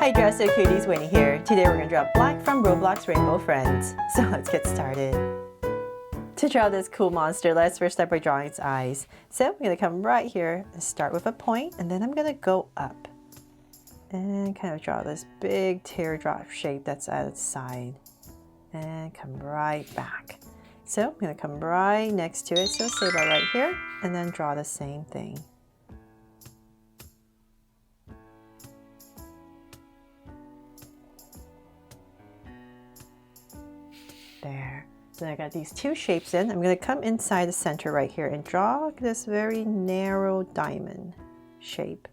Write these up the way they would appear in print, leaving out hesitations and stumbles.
Hi Dresser Cuties, Winnie here. Today we're going to draw Black from Roblox Rainbow Friends. So let's get started. To draw this cool monster, let's first start by drawing its eyes. So I'm going to come right here and start with a point, and then I'm going to go up and kind of draw this big teardrop shape that's at its side and come right back. So I'm going to come right next to it, so say about right here, and then draw the same thing. There. So I got these two shapes in. I'm going to come inside the center right here and draw this very narrow diamond shape.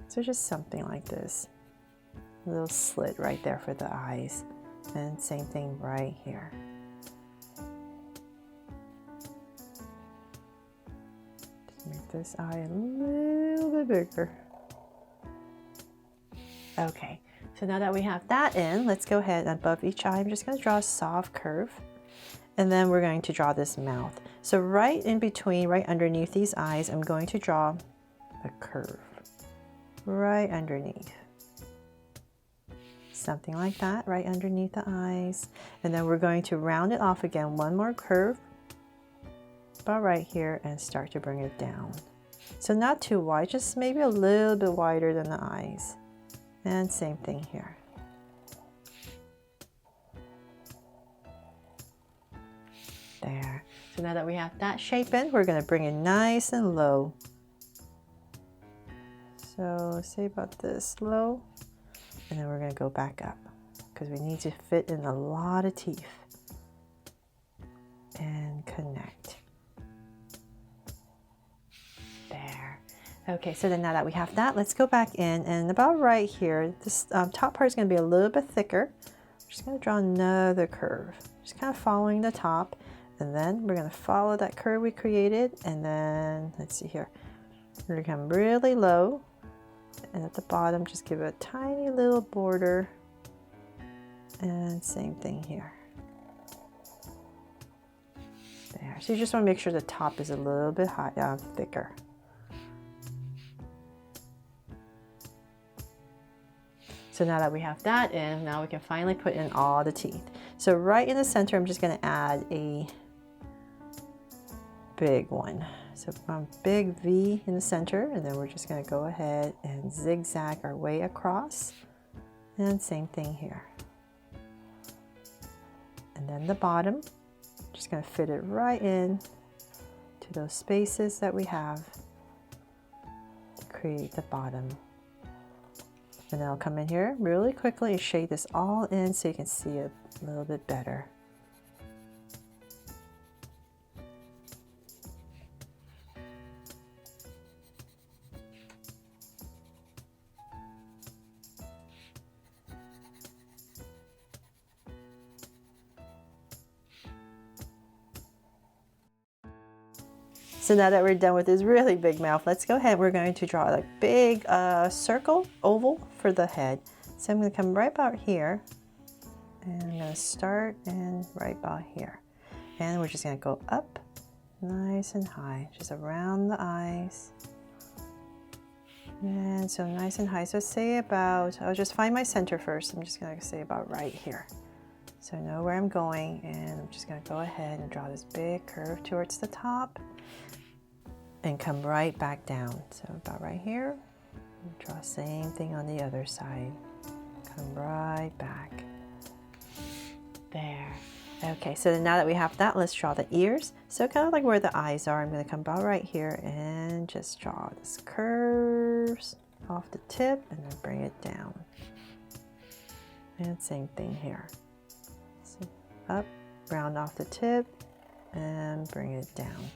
So just something like this. A little slit right there for the eyes. And same thing right here. Just make this eye a little bit bigger. Okay. So now that we have that in, let's go ahead and above each eye, I'm just going to draw a soft curve. And then we're going to draw this mouth. So right in between, right underneath these eyes, I'm going to draw a curve. Right underneath. Something like that, right underneath the eyes. And then we're going to round it off again, one more curve. About right here, and start to bring it down. So not too wide, just maybe a little bit wider than the eyes. And same thing here. There. So now that we have that shape in, we're going to bring it nice and low. So say about this low, and then we're going to go back up because we need to fit in a lot of teeth and connect. There. Okay, so then now that we have that, let's go back in, and about right here, this top part is going to be a little bit thicker. I'm just going to draw another curve, just kind of following the top, and then we're going to follow that curve we created, and then let's see here, we're going to come really low, and at the bottom just give it a tiny little border, and same thing here. There. So you just want to make sure the top is a little bit high, thicker. So now that we have that in, now we can finally put in all the teeth. So right in the center, I'm just going to add a big one. So from big V in the center, and then we're just going to go ahead and zigzag our way across. And same thing here. And then the bottom, just going to fit it right in to those spaces that we have to create the bottom. And then I'll come in here really quickly and shade this all in so you can see it a little bit better. So now that we're done with this really big mouth, let's go ahead. We're going to draw a big circle, oval for the head. So I'm going to come right about here, and I'm going to start and right about here. And we're just going to go up nice and high, just around the eyes. And so nice and high. So say about, I'll just find my center first. I'm just going to say about right here. So I know where I'm going, and I'm just going to go ahead and draw this big curve towards the top. And come right back down. So about right here, draw the same thing on the other side. Come right back. There. Okay, so then now that we have that, let's draw the ears. So kind of like where the eyes are, I'm going to come about right here and just draw this curves off the tip and then bring it down. And same thing here. So up, round off the tip, and bring it down.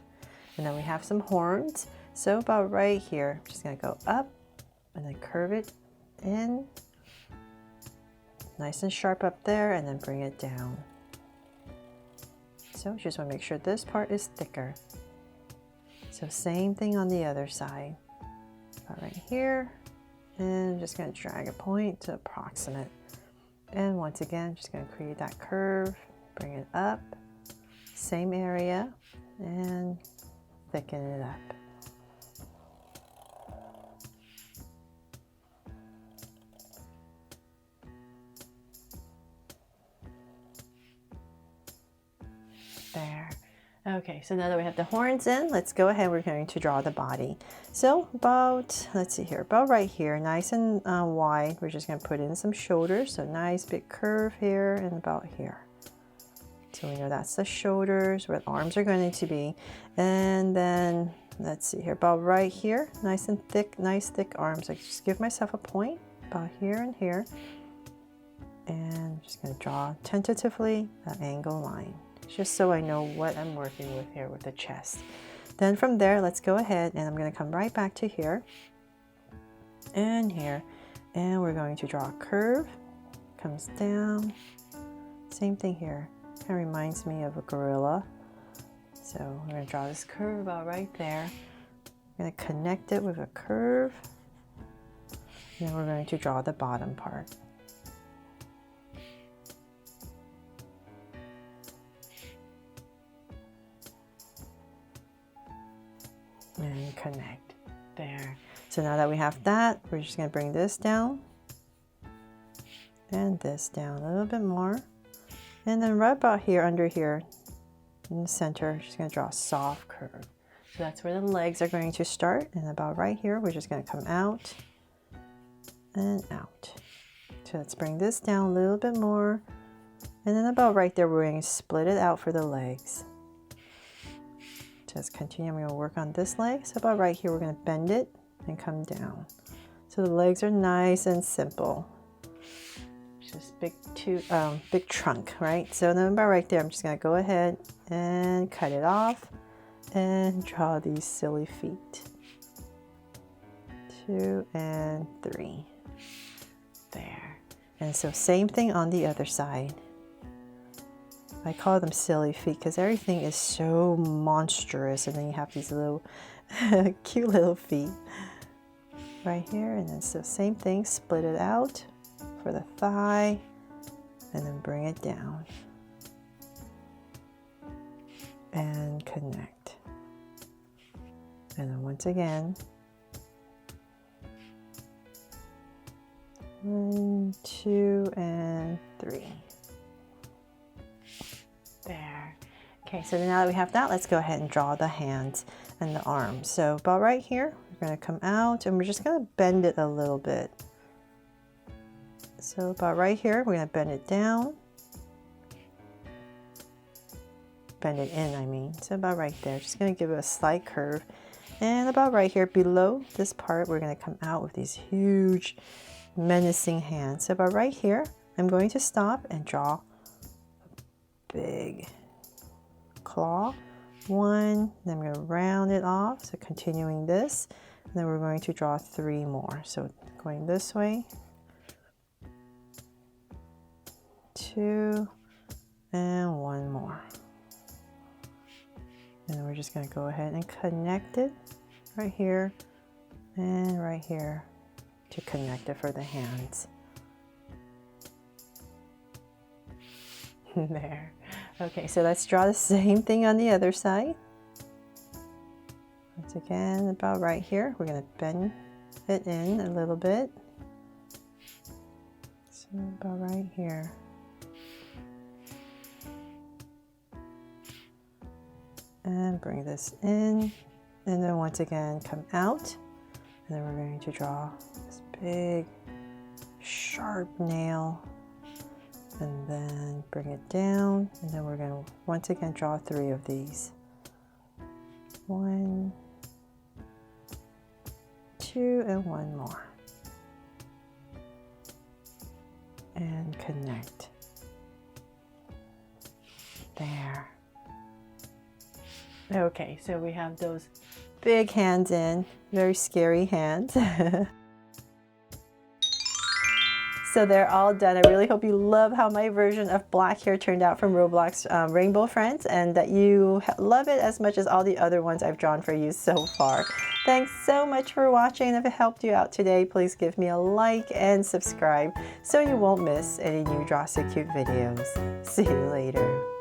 And then we have some horns. So about right here, I'm just going to go up and then curve it in. Nice and sharp up there, and then bring it down. So just want to make sure this part is thicker. So same thing on the other side. About right here. And I'm just going to drag a point to approximate. And once again, just going to create that curve. Bring it up. Same area. And thicken it up. Okay, so now that we have the horns in, let's go ahead. We're going to draw the body. So about, let's see here, about right here, nice and wide. We're just going to put in some shoulders. So nice big curve here and about here. So we know that's the shoulders where the arms are going to be. And then let's see here, about right here, nice and thick, nice thick arms. I just give myself a point about here and here. And I'm just going to draw tentatively an angle line, just so I know what I'm working with here with the chest. Then from there, let's go ahead and I'm going to come right back to here and here. And we're going to draw a curve, comes down. Same thing here. Kind of reminds me of a gorilla. So we're going to draw this curve about right there. I'm going to connect it with a curve. And then we're going to draw the bottom part. And connect there. So now that we have that, we're just going to bring this down and this down a little bit more. And then right about here, under here in the center, just going to draw a soft curve. So that's where the legs are going to start. And about right here, we're just going to come out and out. So let's bring this down a little bit more. And then about right there, we're going to split it out for the legs. Just continue. I'm going to work on this leg. So about right here, we're going to bend it and come down. So the legs are nice and simple. Just big trunk, right? So then about right there, I'm just going to go ahead and cut it off and draw these silly feet. 2 and 3. There. And so same thing on the other side. I call them silly feet because everything is so monstrous, and then you have these little cute little feet right here. And then so same thing, split it out for the thigh and then bring it down and connect. And then once again, 1, 2 and 3. There. Okay, so now that we have that, let's go ahead and draw the hands and the arms. So about right here, we're going to come out and we're just going to bend it a little bit. So about right here, we're going to bend it down. Bend it in, I mean. So about right there, just going to give it a slight curve. And about right here, below this part, we're going to come out with these huge, menacing hands. So about right here, I'm going to stop and draw big claw. 1, then I'm going to round it off, so continuing this, and then we're going to draw 3 more. So going this way, 2 and 1 more, and then we're just going to go ahead and connect it right here and right here to connect it for the hands. There. Okay, so let's draw the same thing on the other side. Once again, about right here, we're going to bend it in a little bit. So about right here. And bring this in. And then once again, come out. And then we're going to draw this big, sharp nail. And then bring it down, and then we're going to once again draw 3 of these. 1, 2, and 1 more. And connect. There. Okay, so we have those big hands in, very scary hands. So they're all done. I really hope you love how my version of black hair turned out from Roblox Rainbow Friends, and that you love it as much as all the other ones I've drawn for you so far. Thanks so much for watching. If it helped you out today, please give me a like and subscribe so you won't miss any new Draw So Cute videos. See you later.